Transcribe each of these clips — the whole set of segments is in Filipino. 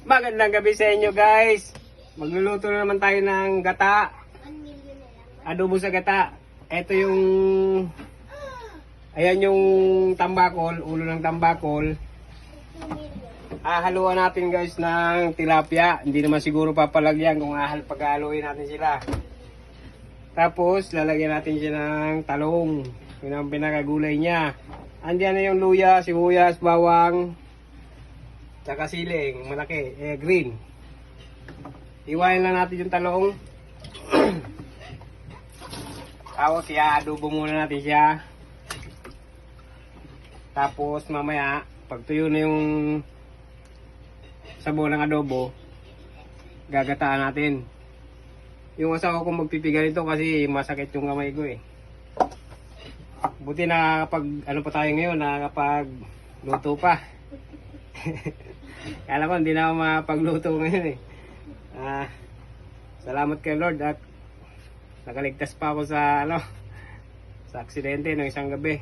Magandang gabi sa inyo guys. Magluluto na naman tayo ng gata. Adobo sa gata. Ito yung ayan yung tambakol, ulo ng tambakol. Haluan natin guys ng tilapia. Hindi naman siguro papalagyan kung pag-haluin natin sila. Tapos lalagyan natin siya ng talong. Yun ang pinakagulay niya. Andiyan na yung luya, sibuyas, bawang, tsaka siling, malaki, green. Iwain lang natin yung talong. Tapos i-adobo muna natin siya. Tapos mamaya, pag tuyo na yung sabaw ng adobo, gagataan natin. Yung asawa ko magpipiga nito kasi masakit yung kamay ko eh. Buti na kapag ano pa tayo ngayon, nakakapag luto pa. Kala ko hindi na ako mapagluto ngayon eh. Salamat kay Lord at nakaligtas pa ako sa sa aksidente ng isang gabi.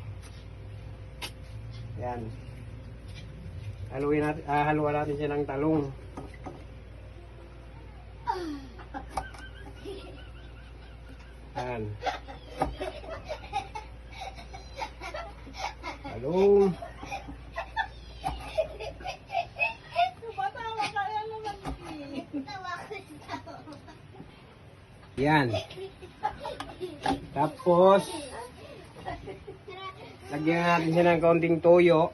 Yan. Haluan natin siya ng talong. Yan. Talong. Yan. Tapos lagyan natin siya ng kaunting toyo.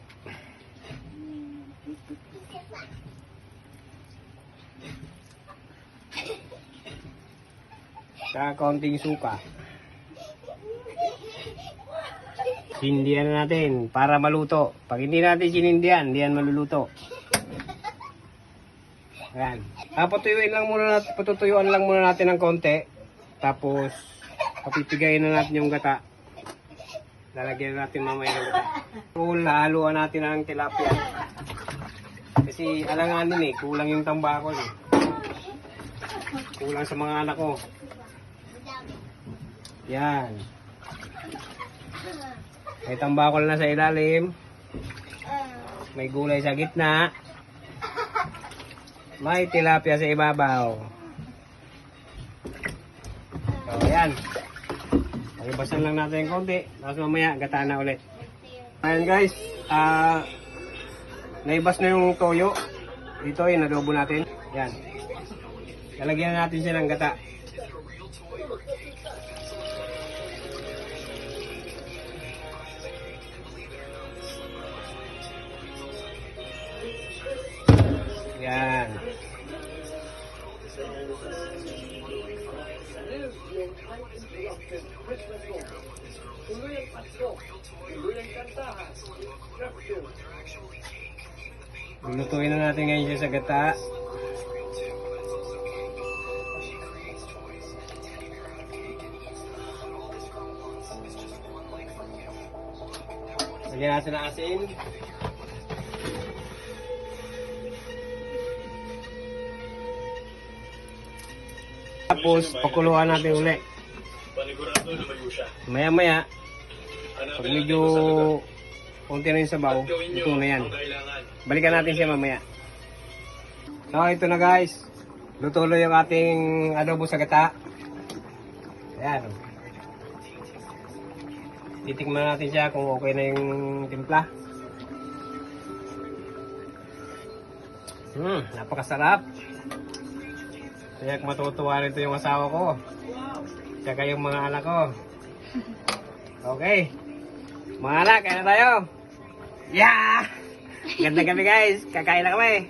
Saka kaunting suka. Sindihan natin para maluto. Pag hindi natin sinindihan, hindi yan maluluto. Ayan. Patutuyuan lang muna natin ng konti. Tapos, papipigayin na natin yung gata. Lalagyan natin mamaya ng gata. Haluan natin ng tilapia. Kasi alanganin eh, kulang yung tambakol eh. Kulang sa mga anak ko. Yan. May tambakol na sa ilalim. May gulay sa gitna. May tilapia sa ibabaw. So, ayan. Pag-ibasan lang natin yung konti. Tapos mamaya, gataan na ulit. Ayan guys. Naibas na yung toyo. Ito yung adobo natin. Ayan. Lalagyan natin siya ng gata. Yan. Lulutuin na natin ngayon siya sa gata. Lagyan natin ng asin. Tapos, pakuluan natin uli. Maya-maya, pag medyo konti na yung sabaw, ito na yan. Balikan natin siya mamaya. So, ito na guys. Luto na yung ating adobo sa gata. Ayan. Titikman natin siya kung okay na yung timpla. Napakasarap. Kaya matutuwa rin ito yung asawa ko. Tsaka yung mga anak ko. Okay. Mga anak, kaya na tayo. Yeah! Ganda kami guys. Kakain na kami.